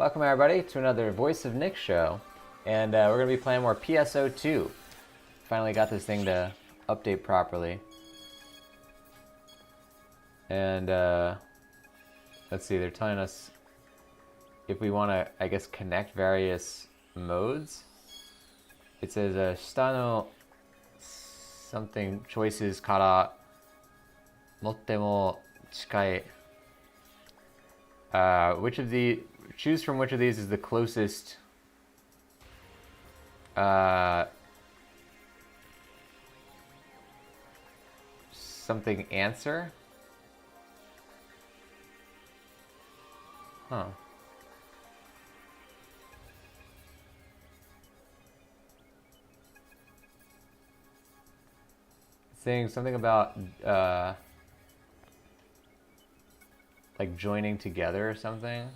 Welcome everybody to another Voice of Nick show, and we're going to be playing more PSO2. Finally got this thing to update properly. And let's see, they're telling us if we want to, I guess, connect various modes. It says, "Shita no something choices kara mottemo chikai." Choose from which of these is the closest something answer? Huh. Saying something about like joining together or something.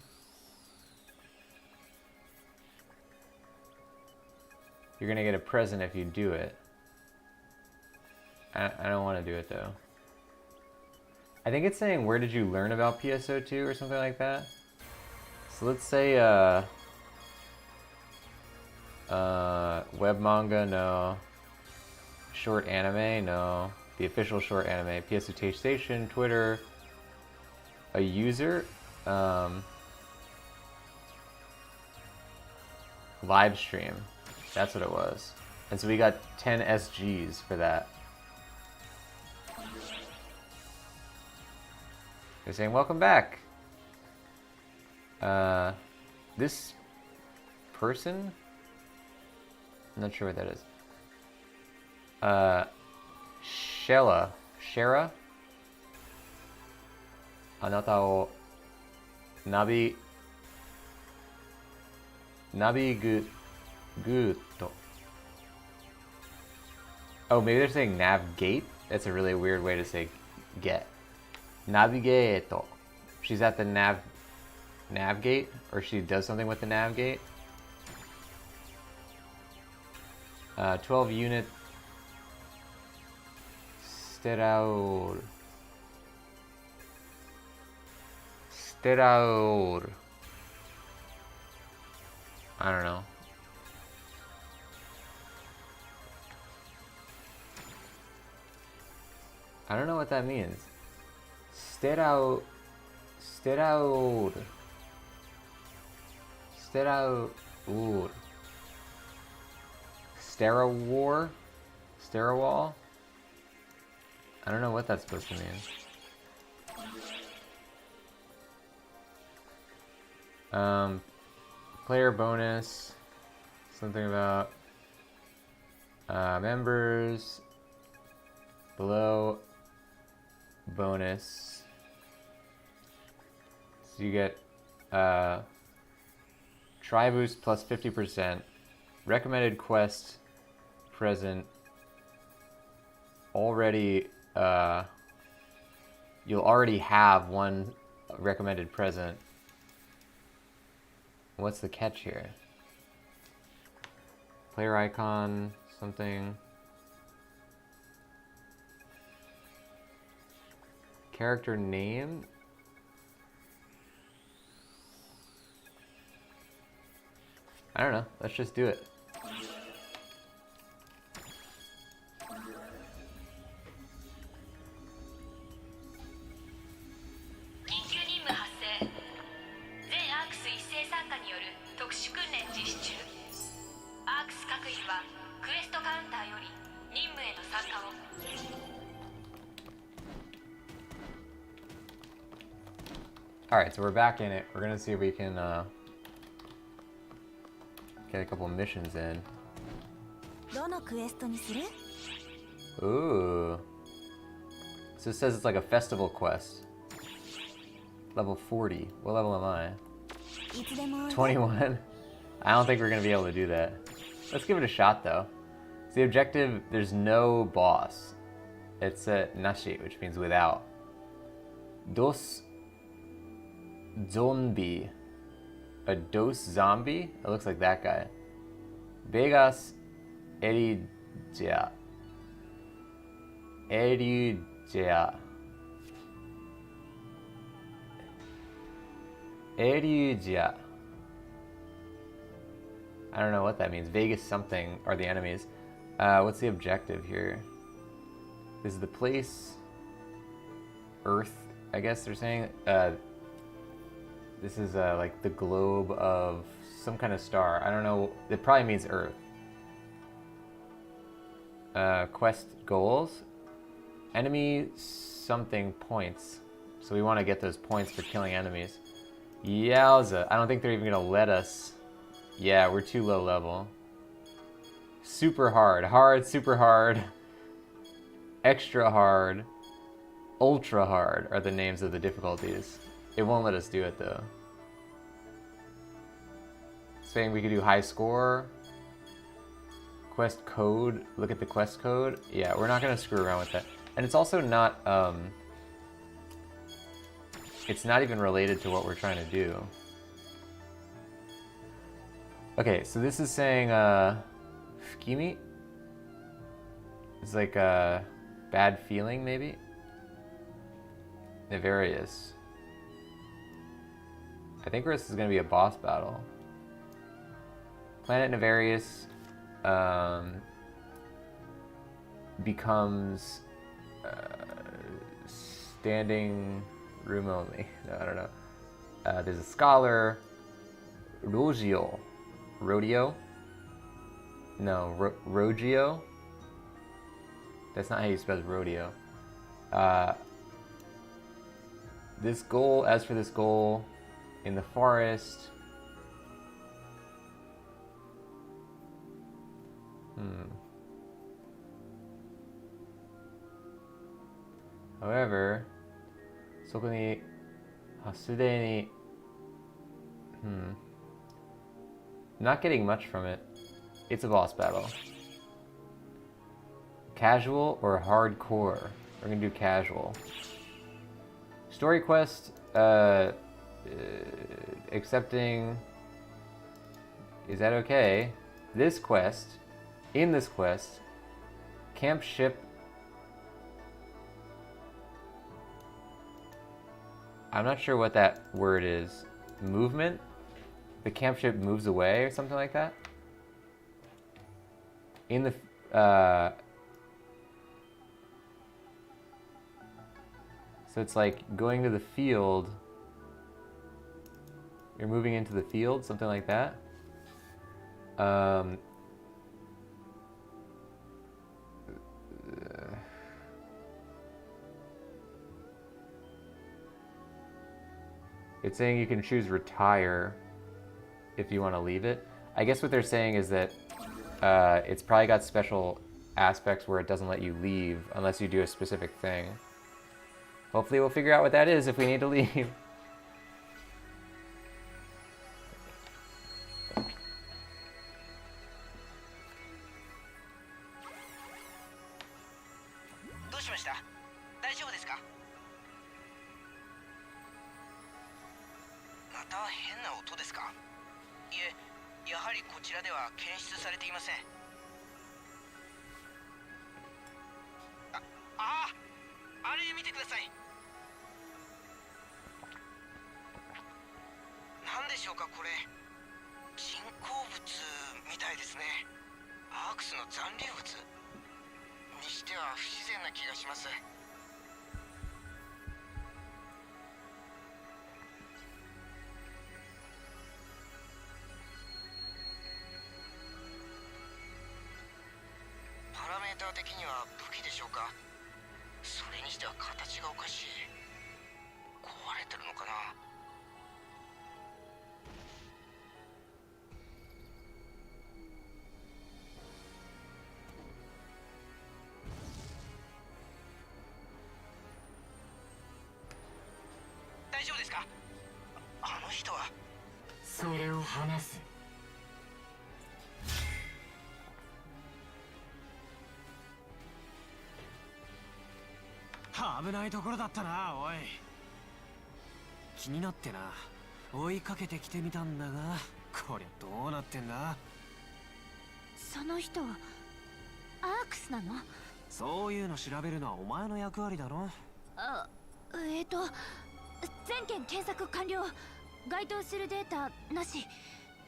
You're gonna get a present if you do it. I don't want to do it though. I think it's saying, where did you learn about PSO2 or something like that? So let's say web manga, no. Short anime, no. The official short anime, PSO2 station, Twitter, a user, live stream. That's what it was. And so we got 10 SGs for that. They're saying, welcome back. This person? I'm not sure what that is. Shera? Anata o nabigu to. Oh, maybe they're saying navigate? That's a really weird way to say get. Navigato. She's at the navigate, or she does something with the navigate. 12 unit Steraur. I don't know. I don't know what that means. Steraur. Sterawall? I don't know what that's supposed to mean. Player bonus. Something about members. Below bonus. So you get try boost plus 50%. Recommended quest present. Already you'll already have one recommended present. What's the catch here? Player icon, something. Character name? I don't know. Let's just do it. Alright, so we're back in it. We're gonna see if we can get a couple missions in. Ooh. So it says it's like a festival quest. Level 40. What level am I? 21? I don't think we're gonna be able to do that. Let's give it a shot though. So the objective, there's no boss. It's a nashi, which means without. Dos zombie. A dose zombie? It looks like that guy. Vegas Erija. I don't know what that means. Vegas something are the enemies. What's the objective here? This is the place. Earth, I guess they're saying. This is like the globe of some kind of star. I don't know. It probably means Earth. Quest goals. Enemy something points. So we want to get those points for killing enemies. Yowza. I don't think they're even going to let us. Yeah, we're too low level. Super hard. Hard, super hard. Extra hard. Ultra hard are the names of the difficulties. It won't let us do it though. Saying we could do high score. Quest code. Look at the quest code. Yeah, we're not going to screw around with that. And it's also not, it's not even related to what we're trying to do. Okay, so this is saying, Fukimi? It's like a bad feeling, maybe? Nefarious. I think this is going to be a boss battle. Planet Nefarious becomes standing room only. No, I don't know. There's a scholar, Rodeo. No, Rogio. That's not how you spell rodeo. This goal, as for this goal, in the forest. However, そこに、すでに, not getting much from it. It's a boss battle. Casual or hardcore? We're gonna do casual. Story quest, accepting. Is that okay? This quest, in this quest, camp ship. I'm not sure what that word is. Movement? The camp ship moves away or something like that? In the... so it's like going to the field. You're moving into the field, something like that. It's saying you can choose retire if you want to leave it. I guess what they're saying is that it's probably got special aspects where it doesn't let you leave unless you do a specific thing. Hopefully we'll figure out what that is if we need to leave.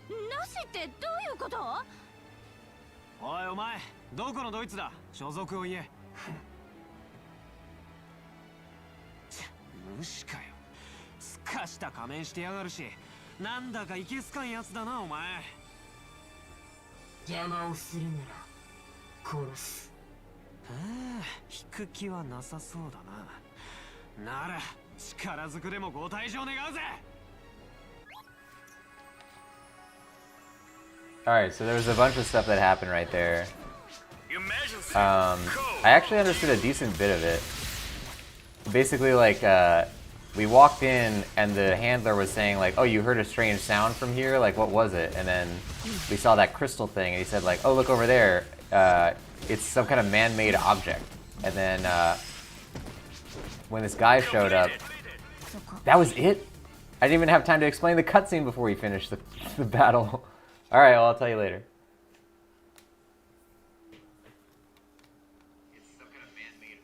なしってどういうこと？おいお前、どこのドイツだ？所属を言え。無視かよ。すかした仮面してやがるし、なんだかいけすかんやつだなお前。邪魔をするなら殺す。引く気はなさそうだな。なら力ずくでもご退場願うぜ。 Alright, so there was a bunch of stuff that happened right there. I actually understood a decent bit of it. Basically, like, we walked in and the handler was saying, like, oh, you heard a strange sound from here? Like, what was it? And then we saw that crystal thing and he said, like, oh, look over there. It's some kind of man-made object. And then, when this guy showed up, that was it? I didn't even have time to explain the cutscene before we finished the battle. Alright, well, I'll tell you later. It's some kind of man-made...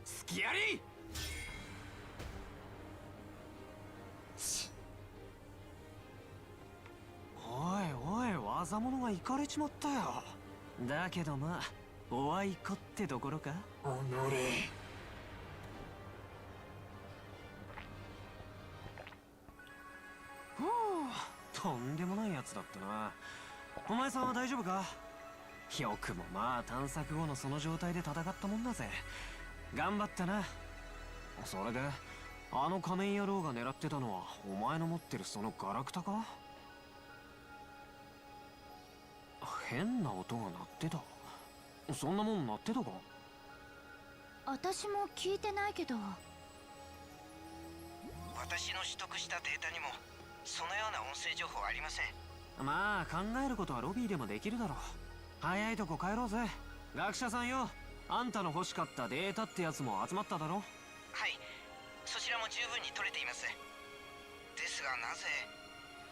Scary! おいおい、技物がイカれちまったよ。だけどまあ、おあいこってところか。おのれ。ふう、とんでもないやつだったな。お前さんは大丈夫か？よくもまあ探索後のその状態で戦ったもんだぜ。頑張ったな。それで、あの仮面野郎が狙ってたのはお前の持ってるそのガラクタか？変な音が鳴ってた。そんなもん鳴ってたか？私も聞いてないけど。私の取得したデータにもそのような音声情報ありません。まあ考えることはロビーでもできるだろう。早いとこ帰ろうぜ。学者さんよ、あんたの欲しかったデータってやつも集まっただろ？はい、そちらも十分に取れています。ですがなぜ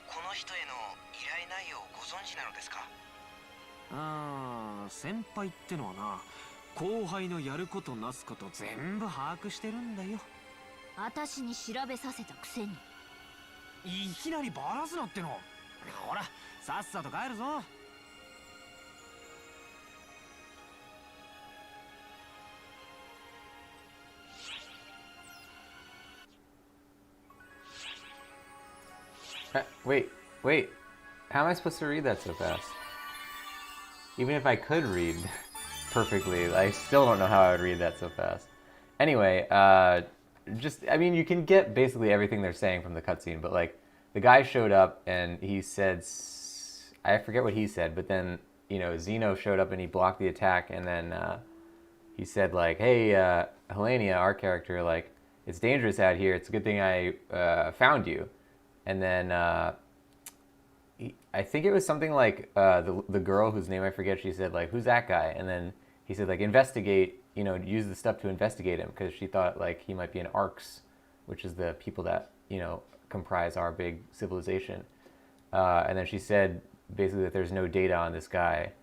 この人への依頼内容をご存知なのですか？先輩ってのはな、後輩のやることなすこと全部把握してるんだよ。私に調べさせたくせに。いきなりバラすなっての。ほら、さっさと帰るぞ。Wait. How am I supposed to read that so fast? Even if I could read perfectly, I still don't know how I would read that so fast. Anyway, I mean, you can get basically everything they're saying from the cutscene, but like, the guy showed up and he said, I forget what he said, but then, you know, Zeno showed up and he blocked the attack, and then he said like, hey, Helenia, our character, like, it's dangerous out here, it's a good thing I found you. And then, I think it was something like the girl whose name I forget, she said like, who's that guy? And then he said like, investigate, you know, use the stuff to investigate him, because she thought like he might be an Arcs, which is the people that, you know, comprise our big civilization. And then she said basically that there's no data on this guy.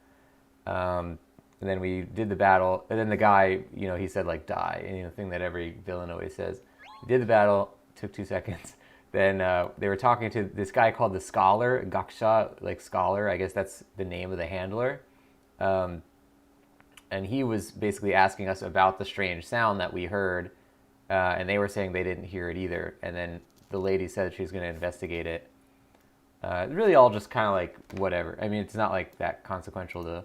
And then we did the battle, and then the guy, you know, he said like, die, and, you know, the thing that every villain always says. We did the battle, took 2 seconds. Then they were talking to this guy called the Scholar, Gaksha, like Scholar, I guess that's the name of the handler. And he was basically asking us about the strange sound that we heard, and they were saying they didn't hear it either. And then the lady said she was going to investigate it. Really all just kind of like whatever. I mean, it's not like that consequential to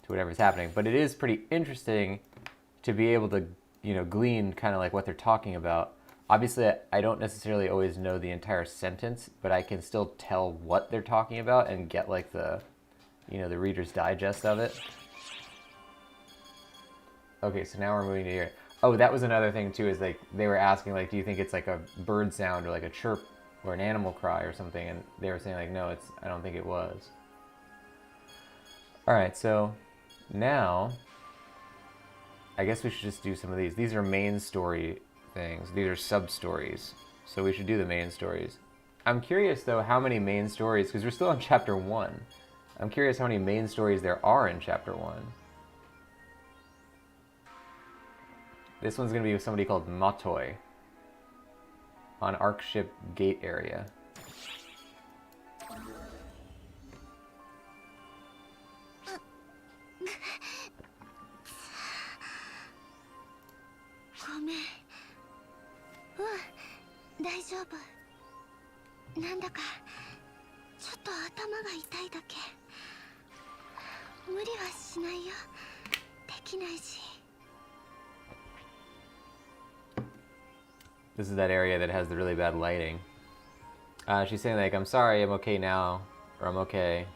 whatever's happening, but it is pretty interesting to be able to, you know, glean kind of like what they're talking about. Obviously, I don't necessarily always know the entire sentence, but I can still tell what they're talking about and get like the, you know, the Reader's Digest of it. Okay, so now we're moving to here. Oh, that was another thing too, is like they were asking like, do you think it's like a bird sound or like a chirp or an animal cry or something? And they were saying like, no, I don't think it was. All right, so now I guess we should just do some of these. These are main story things. These are sub-stories. So we should do the main stories. I'm curious, though, how many main stories, because we're still on chapter 1. I'm curious how many main stories there are in Chapter 1. This one's going to be with somebody called Matoy on Ark Ship Gate area. This is that area that has the really bad lighting. She's saying like, I'm sorry, I'm okay now, or I'm okay.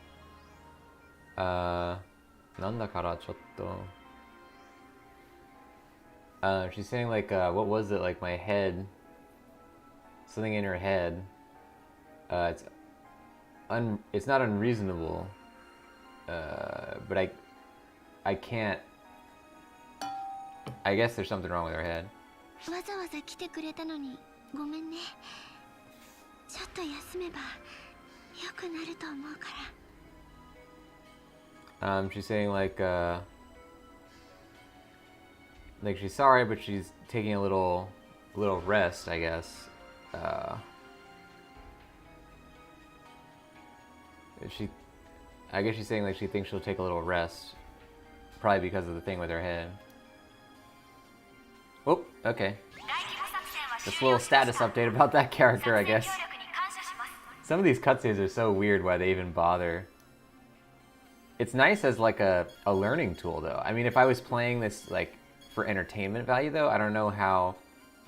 なんだからちょっと. She's saying like, what was it, like my head, something in her head. It's not unreasonable, but I can't. I guess there's something wrong with her head. She's saying like she's sorry, but she's taking a little rest, I guess. I guess she's saying like she thinks she'll take a little rest, probably because of the thing with her head. Oh, okay. Just a little status update about that character, I guess. Some of these cutscenes are so weird why they even bother. It's nice as like a learning tool though. I mean, if I was playing this like for entertainment value though, I don't know how.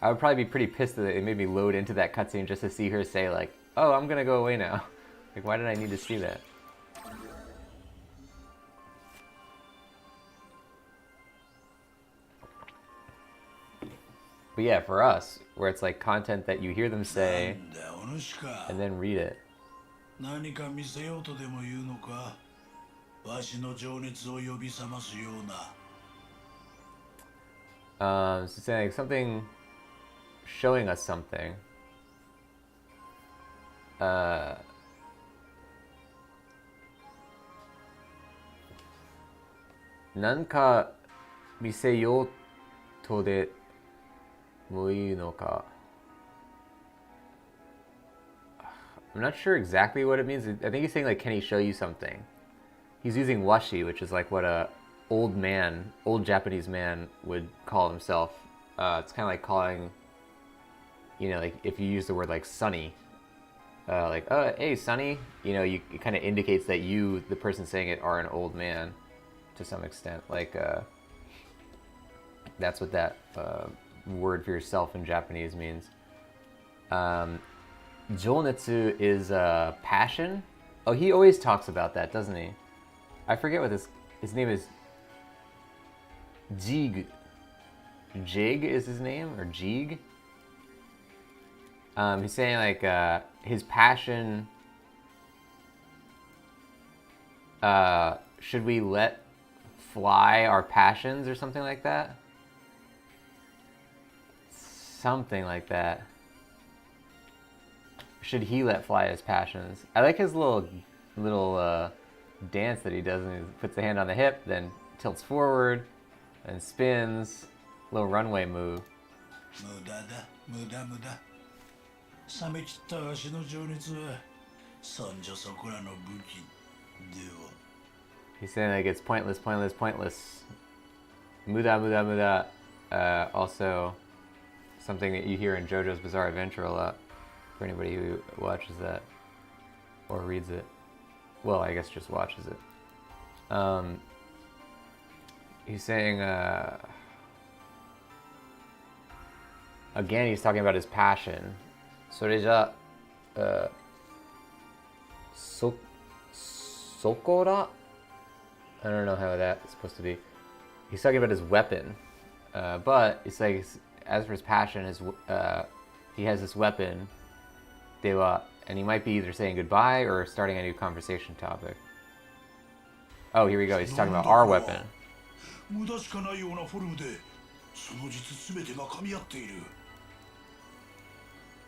I would probably be pretty pissed that it made me load into that cutscene just to see her say like, oh, I'm gonna go away now. Like, why did I need to see that? But yeah, for us, where it's like content that you hear them say and then read it. So saying like something, showing us something. なんか見せようとでもいいのか. I'm not sure exactly what it means. I think he's saying like, can he show you something? He's using washi, which is like what a old Japanese man would call himself. It's kind of like calling, you know, like if you use the word like sonny, like, oh, hey, sonny, you know, it kind of indicates that you, the person saying it, are an old man to some extent. Like, that's what that word for yourself in Japanese means. Jounetsu is passion. Oh, he always talks about that, doesn't he? I forget what his name is. Jig. Jig is his name, or Jig? He's saying like his passion. Should we let fly our passions or something like that? Something like that. Should he let fly his passions? I like his little dance that he does, and he puts the hand on the hip, then tilts forward, and spins. Little runway move. He's saying like it's pointless, pointless, pointless. Muda, muda, muda. Also, something that you hear in JoJo's Bizarre Adventure a lot. For anybody who watches that or reads it. Well, I guess just watches it. He's saying, again, he's talking about his passion. それじゃ、Sokora? I don't know how that's supposed to be. He's talking about his weapon. But it's like, as for his passion, he has this weapon. And he might be either saying goodbye or starting a new conversation topic. Oh, here we go. He's talking about our weapon.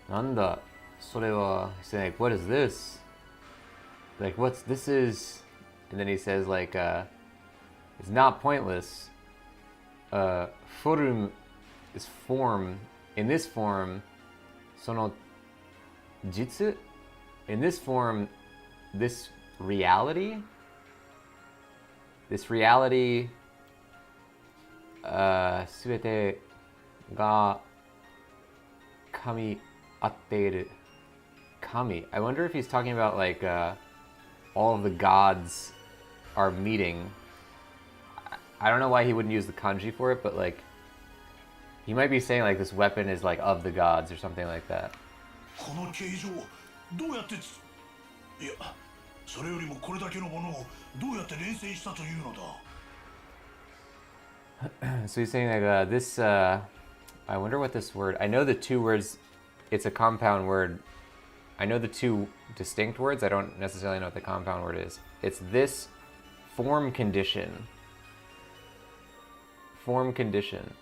Nanda, それは, he's saying, like, what is this? Like, this is and then he says like it's not pointless. Forum is form. In this form, sono jitsu. In this form, this reality. This reality. すべてが神合っている。Kami. I wonder if he's talking about like all of the gods are meeting. I don't know why he wouldn't use the kanji for it, but like he might be saying like this weapon is like of the gods or something like that. この形状どうやっていやそれよりもこれだけのものをどうやって連成したというのだ So he's saying like this I wonder what this word, I know the two words, it's a compound word. I know the two distinct words, I don't necessarily know what the compound word is. It's this form condition. Form condition.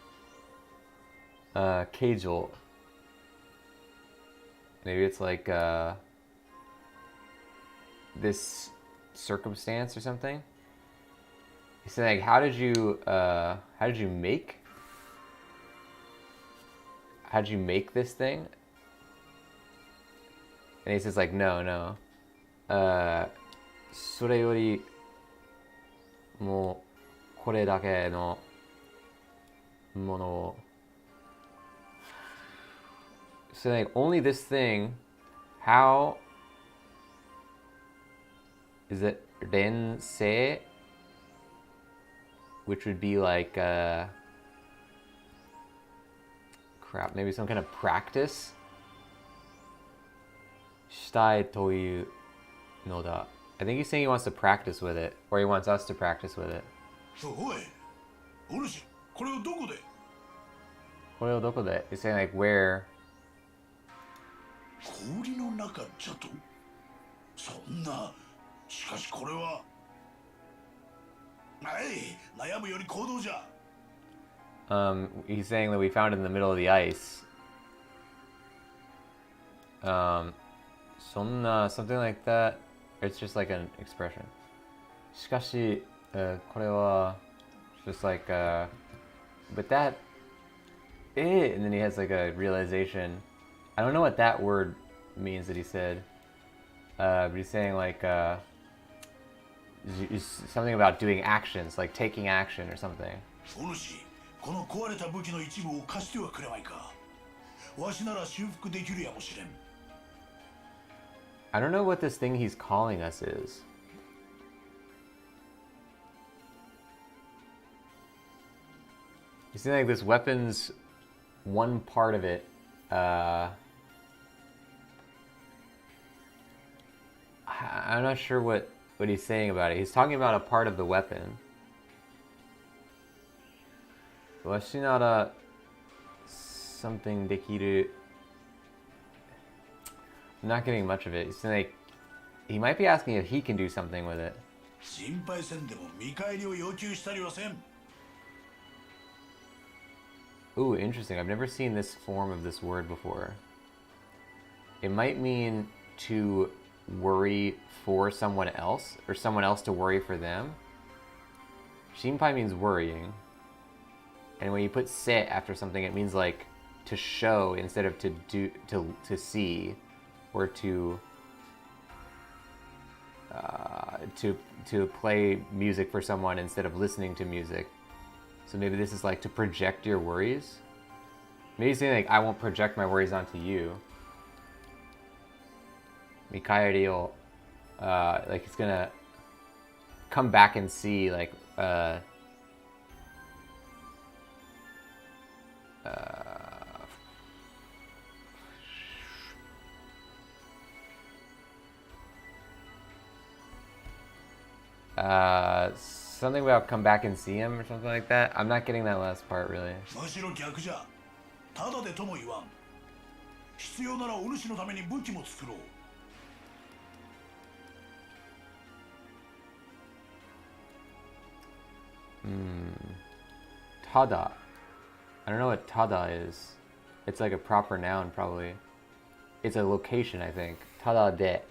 Keijo. Maybe it's like this circumstance or something. He's saying, how did you make this thing? And he says like, no. それよりもこれだけのものを So like only this thing, how is it rensei, which would be like crap, maybe some kind of practice. したいというのだ. I think he's saying he wants to practice with it, or he wants us to practice with it. おいお主これをどこで これをどこで? He's saying like where. 氷の中じゃとそんなしかしこれははい悩むより行動じゃ He's saying that we found it in the middle of the ice. Something like that. It's just like an expression. しかし、これは just like but that and then he has like a realization. I don't know what that word means that he said. But he's saying like something about doing actions, like taking action or something. お主この壊れた武器の一部を貸してはくれまいかわしなら修復できるやもしれん I don't know what this thing he's calling us is. You see like this weapon's one part of it, I'm not sure what he's saying about it. He's talking about a part of the weapon. Washinara something dekiru. I'm not getting much of it. He's like, he might be asking if he can do something with it. 心配せんでも見返りを要求したりはせん Ooh, interesting. I've never seen this form of this word before. It might mean to worry for someone else, or someone else to worry for them. Shinpai means worrying. And when you put se after something, it means like to show instead of to see, or to play music for someone instead of listening to music. So maybe this is like to project your worries. Maybe saying like, I won't project my worries onto you. Mikaeri will, like he's gonna come back and see like, something about come back and see him or something like that. I'm not getting that last part really. むしろ逆じゃただでとも言わん必要ならお主のために武器も作ろう Tada. I don't know what tada is. It's like a proper noun probably. It's a location, I think. Tada de.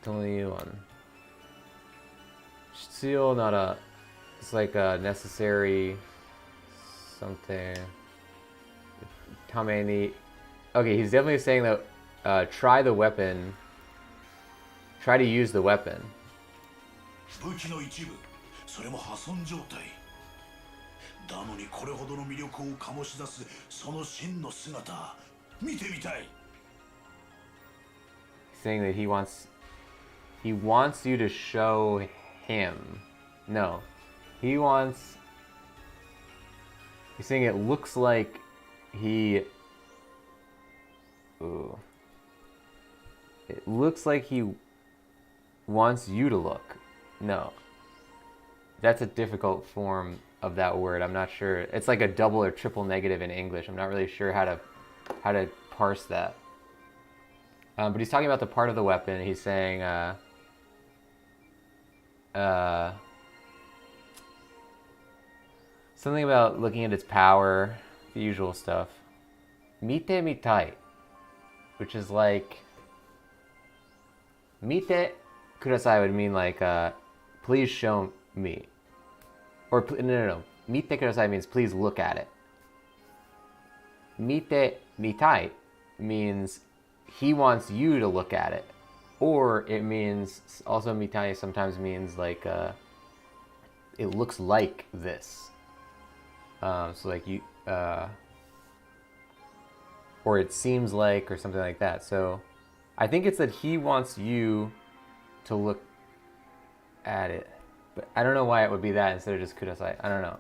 Tomoyuan. Shitsuyo nara. It's like a necessary something. Tameni. Okay, he's definitely saying that try the weapon. Try to use the weapon. 武器の一部、それも破損状態。だのにこれほどの魅力を醸し出すその真の姿、見てみたい。Saying that he wants you to show him. No. He's saying it looks like he Ooh. It looks like he wants you to look. No. That's a difficult form of that word. I'm not sure. It's like a double or triple negative in English. I'm not really sure how to parse that. But he's talking about the part of the weapon. He's saying something about looking at its power, the usual stuff. Mite mitai, which is like mite kudasai would mean like please show me. Or no. Mite kudasai means please look at it. Mite mitai means he wants you to look at it. Or it means, also mitai sometimes means like it looks like this. So like you, or it seems like, or something like that. So I think it's that he wants you to look at it. But I don't know why it would be that instead of just kudasai. I don't know.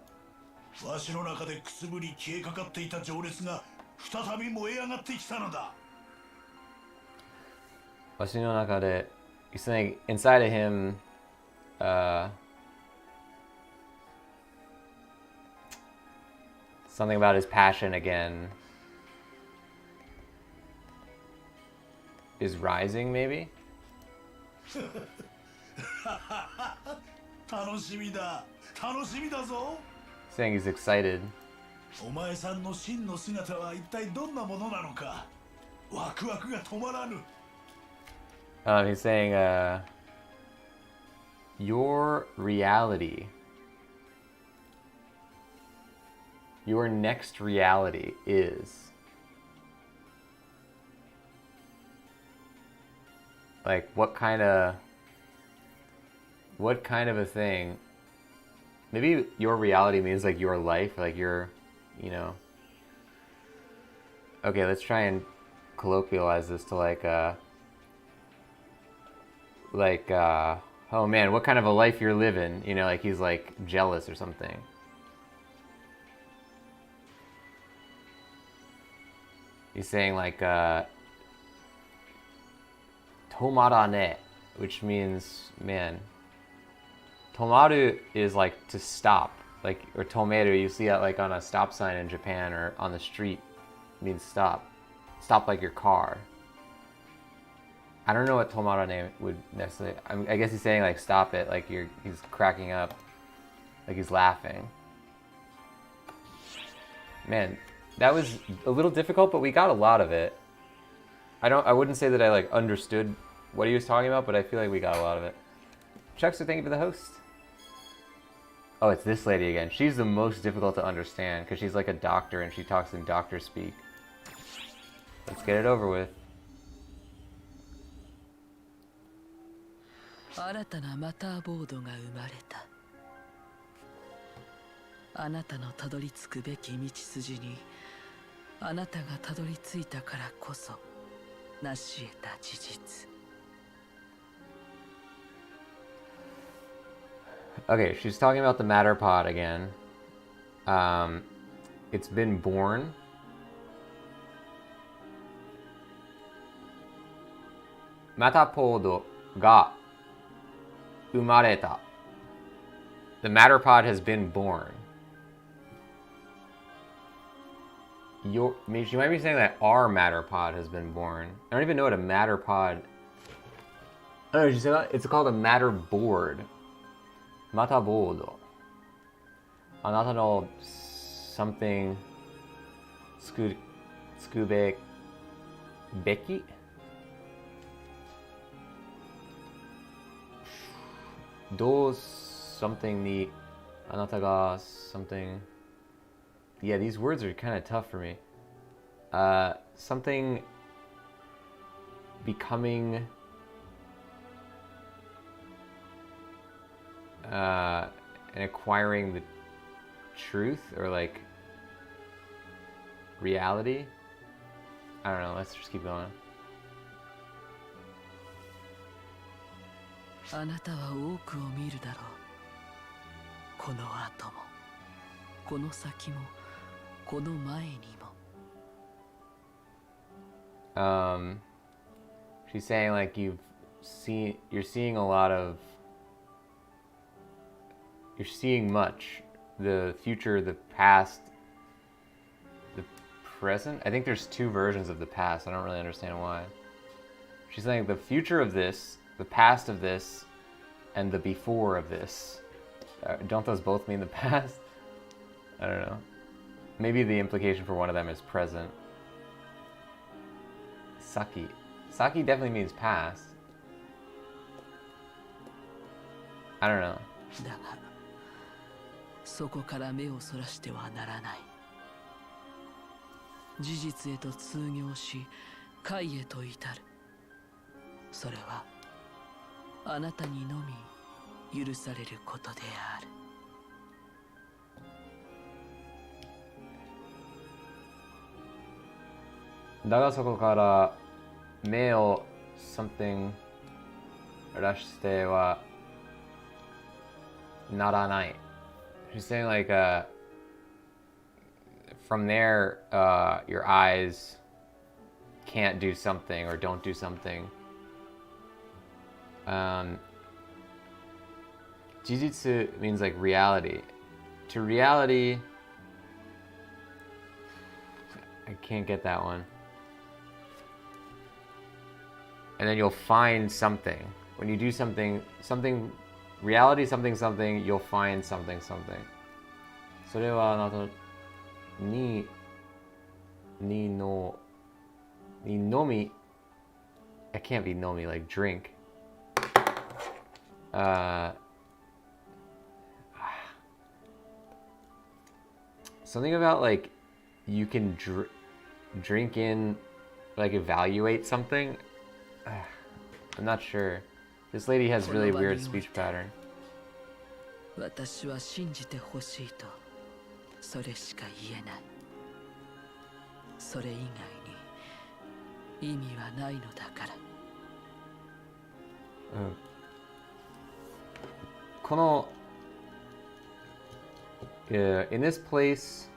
わしの中でくすぶり消えかかっていた情熱が再び燃え上がってきたのだ。 Washi no nakade, he's saying inside of him, something about his passion again is rising, maybe? 楽しみだ、楽しみだぞ。 Saying he's excited. お前さんの真の姿は一体どんなものなのか。ワクワクが止まらぬ。 He's saying, your reality, your next reality is, like, what kind of a thing? Maybe your reality means like your life, like your, you know. Okay, let's try and colloquialize this to oh man, what kind of a life you're living, you know, like he's like jealous or something. He's saying like tomarane, which means man. Tomaru is like to stop, like, or tomeru, you see that like on a stop sign in Japan or on the street, means stop. Stop like your car. I don't know what tomarane would necessarily, I guess he's saying like stop it, like he's cracking up, like he's laughing. Man, that was a little difficult, but we got a lot of it. I wouldn't say that I like understood what he was talking about, but I feel like we got a lot of it. Chuckster, thank you for the host. Oh, it's this lady again. She's the most difficult to understand because she's like a doctor and she talks in doctor speak. Let's get it over with. 新たなマターボードが生まれた。あなたのたどり着くべき道筋にあなたがたどり着いたからこそ成し得た事実。 Okay, she's talking about the matter pod again. It's been born. Matter pod ga umareta. The matter pod has been born. She might be saying that our matter pod has been born. I don't even know what a matter pod. I don't know. She said that it's called a matter board. Mata board. Anata no something. Skube. Beki? Do something ni anata ga something. Yeah, these words are kind of tough for me. Something becoming and acquiring the truth or like reality. I don't know, let's just keep going. あなたは多くを見るだろう。この後も、この先も、この前にも。She's saying like you're seeing a lot of, you're seeing much. The future, the past, the present. I think there's two versions of the past. I don't really understand why. She's saying the future of this, the past of this, and the before of this. Don't those both mean the past? I don't know. Maybe the implication for one of them is present. Saki. Saki definitely means past. I don't know. だが、そこから目をそらしてはならない。事実へと通行し、解へと至る。それは、あなたにのみ許されることである。だがそこから目を something らしてはならない。She's saying like from there your eyes can't do something or don't do something. 事実 means like reality. To reality, I can't get that one. And then you'll find something. When you do something, reality something, you'll find something. それはあなたにのみ I can't be nomi like drink. Something about like you can drink in, like evaluate something. I'm not sure. This lady has really weird speech pattern. 私は信じてほしいと、それしか言えない。それ以外に意味はないのだから。この in this place,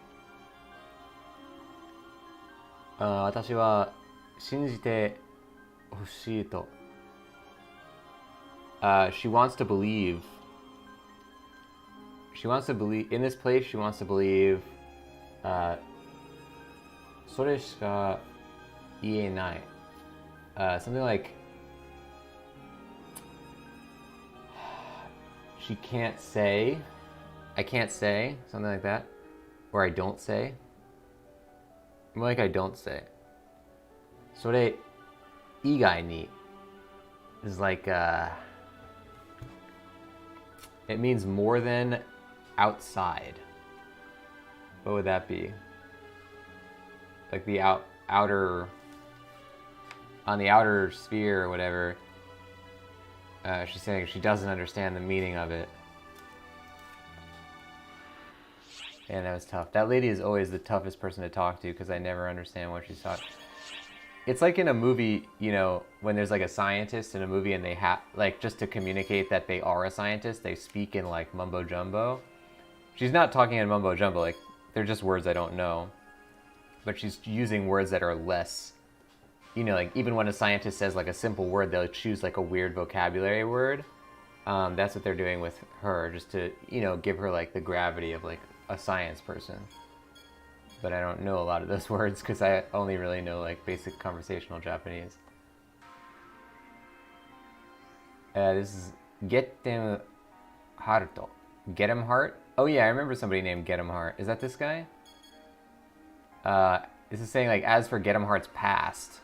私は信じてほしいと。She wants to believe. She wants to believe in this place. She wants to believe. それしか言えない。Something like she can't say. I can't say, something like that. Or I don't say. More like I don't say. それ以外に is like it means more than outside. What would that be? Like the outer, on the outer sphere or whatever. She's saying she doesn't understand the meaning of it. And that was tough. That lady is always the toughest person to talk to because I never understand what she's talking. It's like in a movie, you know, when there's like a scientist in a movie and they have, like, just to communicate that they are a scientist, they speak in like mumbo jumbo. She's not talking in mumbo jumbo, like, they're just words I don't know. But she's using words that are less, you know, like even when a scientist says like a simple word, they'll choose like a weird vocabulary word. That's what they're doing with her, just to, you know, give her like the gravity of like a science person. But I don't know a lot of those words because I only really know like basic conversational Japanese. This is Get Them Haruto. Get Him Heart? Oh yeah, I remember somebody named Get Him Heart. Is that this guy? This is saying like, as for Get Him Heart's past.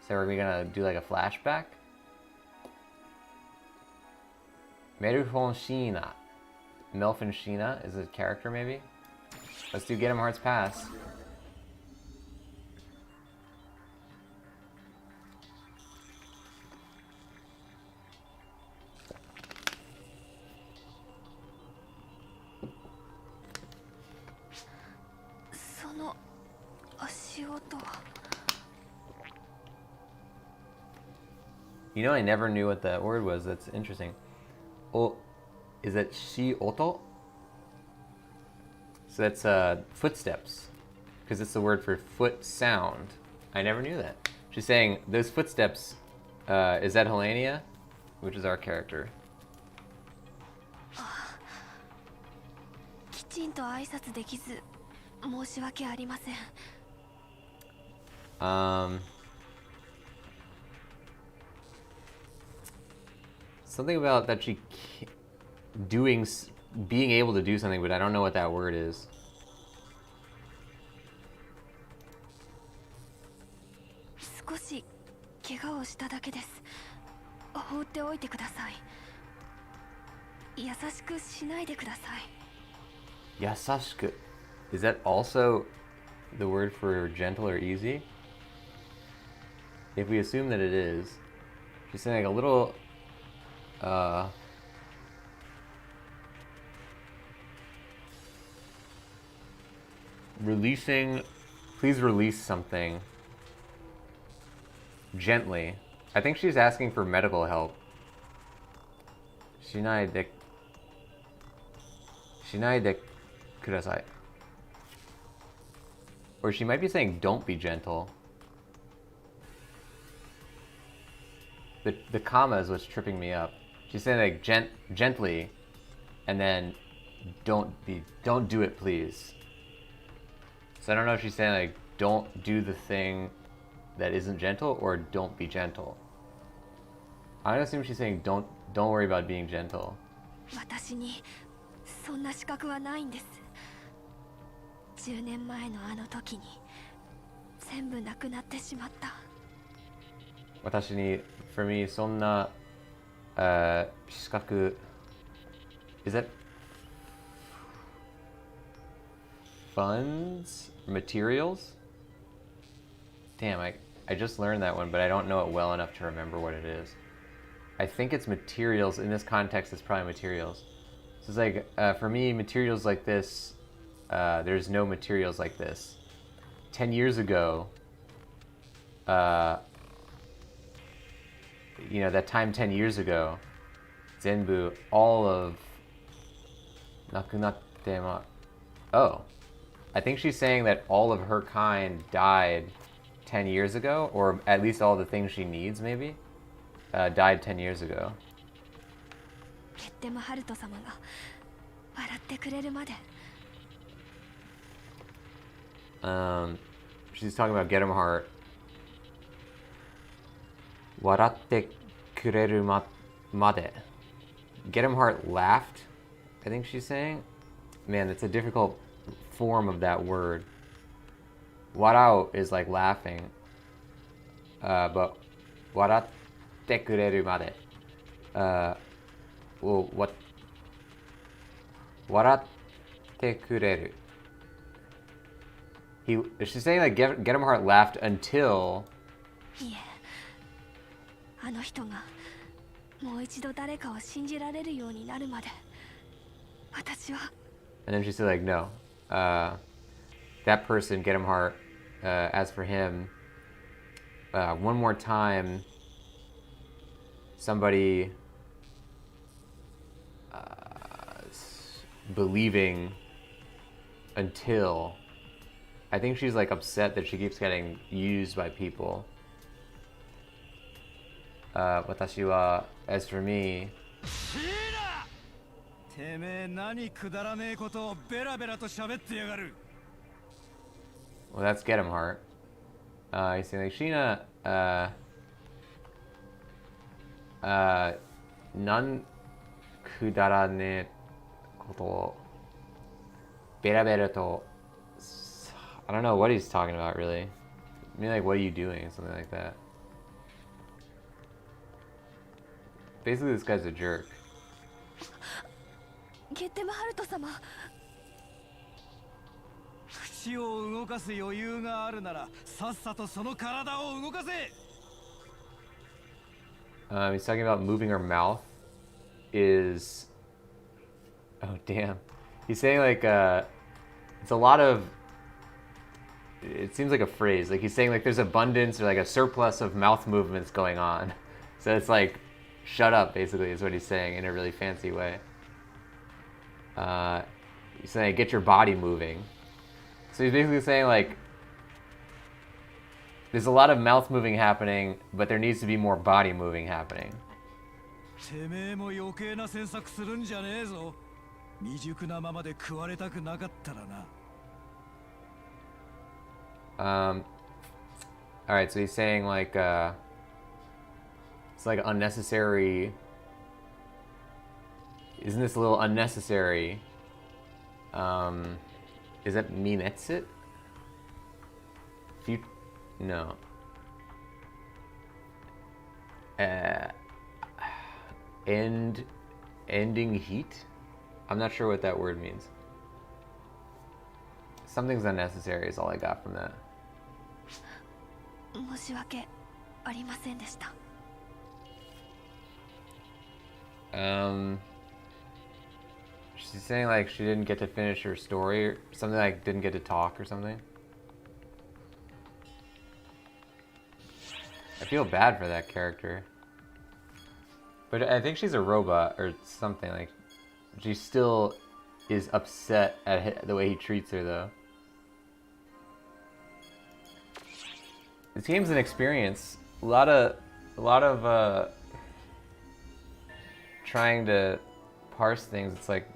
So are we gonna do like a flashback? Merufonshina. Melfonshina is a character, maybe? Let's do Get 'em Hearts Pass. You know, I never knew what that word was. That's interesting. Oh, is that shi oto? So that's footsteps, because it's the word for foot sound. I never knew that. She's saying those footsteps. Is that Helenia, which is our character? きちんと挨拶できず申し訳ありません。Something about that she being able to do something, but I don't know what that word is. 少し怪我をしただけです。放っておいてください。優しくしないでください。Yasashiku. Is that also the word for gentle or easy? If we assume that it is, she's saying like a little releasing, please release something gently. I think she's asking for medical help. Shinai de kudasai. Or she might be saying don't be gentle. The comma is what's tripping me up. She's saying like gently, and then don't do it, please. So I don't know if she's saying like don't do the thing that isn't gentle or don't be gentle. I assume she's saying don't worry about being gentle. 私にそんな資格はないんです。10年前のあの時に全部なくなってしまった。私に for me そんな資格 is that funds materials? Damn, I just learned that one, but I don't know it well enough to remember what it is. I think it's materials. In this context, it's probably materials. So it's like, for me, materials like this, there's no materials like this. 10 years ago, you know, that time 10 years ago, Zenbu, all of nakunatte ma. Oh, I think she's saying that all of her kind died 10 years ago, or at least all the things she needs, maybe, died 10 years ago. とってもハルト様が笑ってくれるまで。She's talking about Get 'em Heart. 笑ってくれるまで. Get 'em Heart laughed, I think she's saying. Man, it's a difficult form of that word. Warao is like laughing. But 笑ってくれるまで. Well, what? 笑ってくれる. She's saying that Get 'em Heart laughed until. いえ、あの人がもう一度誰かを信じられるようになるまで、私は。And then she said like no, that person Get 'em Heart. As for him, one more time, somebody believing until. I think she's like upset that she keeps getting used by people. Watashi wa, as for me. てめえ何くだらねえことをベラベラと喋ってやがる。 Well, that's Get 'em Heart. He's saying like Sheena, nan kudarane koto bera bera to. I don't know what he's talking about really. I mean, like, what are you doing? Something like that. Basically, this guy's a jerk. ゲッテムハルト様。口を動かす余裕があるならさっさとその体を動かせ。 He's talking about moving her mouth is... Oh, damn. He's saying, like, it's a lot of... It seems like a phrase. Like, he's saying, like, there's abundance or, like, a surplus of mouth movements going on. So it's like, shut up, basically, is what he's saying in a really fancy way. He's saying, get your body moving. So he's basically saying, like, there's a lot of mouth moving happening, but there needs to be more body moving happening. てめえも余計な詮索するんじゃねえぞ。未熟なままで食われたくなかったらな。Alright, so he's saying, like, it's like unnecessary... Isn't this a little unnecessary? Is that minetsit? No. Ending heat? I'm not sure what that word means. Something's unnecessary is all I got from that. 申し訳ありませんでした。She's saying like she didn't get to finish her story or something, like didn't get to talk or something. I feel bad for that character. But I think she's a robot or something, like she still is upset at the way he treats her though. This game's an experience. A lot of trying to parse things. It's like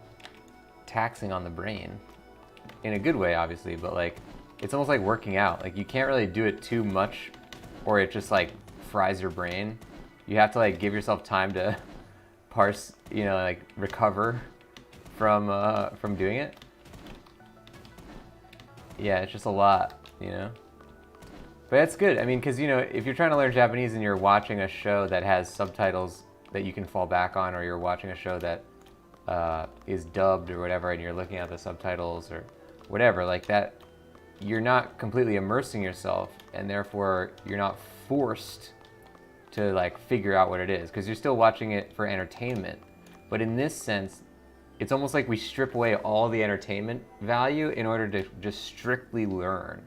taxing on the brain in a good way, obviously, but like it's almost like working out. Like you can't really do it too much or it just like fries your brain. You have to like give yourself time to parse, you know, like recover from doing it. Yeah, it's just a lot, you know. But that's good. I mean, because, you know, if you're trying to learn Japanese and you're watching a show that has subtitles that you can fall back on, or you're watching a show that is dubbed or whatever, and you're looking at the subtitles or whatever, like that, you're not completely immersing yourself, and therefore you're not forced to like figure out what it is, because you're still watching it for entertainment. But in this sense, it's almost like we strip away all the entertainment value in order to just strictly learn.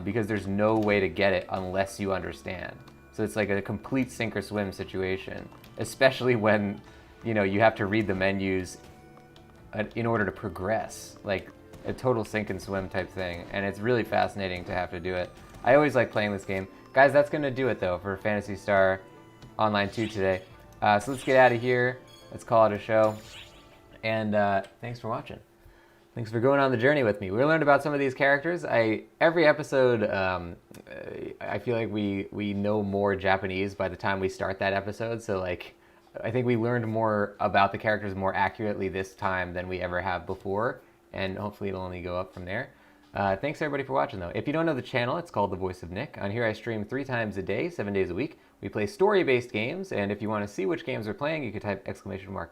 Because there's no way to get it unless you understand. So it's like a complete sink or swim situation, especially when, you know, you have to read the menus in order to progress, like a total sink and swim type thing. And it's really fascinating to have to do it. I always like playing this game. Guys, that's gonna do it though for Phantasy Star Online 2 today. So let's get out of here. Let's call it a show. And thanks for watching. Thanks for going on the journey with me. We learned about some of these characters. Every episode, I feel like we know more Japanese by the time we start that episode. So like, I think we learned more about the characters more accurately this time than we ever have before. And hopefully it'll only go up from there. Thanks everybody for watching though. If you don't know the channel, it's called The Voice of Nick. On here I stream 3 times a day, 7 days a week. We play story-based games, and if you want to see which games we're playing, you can type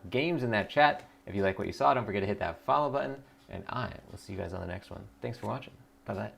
!games in that chat. If you like what you saw, don't forget to hit that follow button. And I will see you guys on the next one. Thanks for watching. Bye-bye.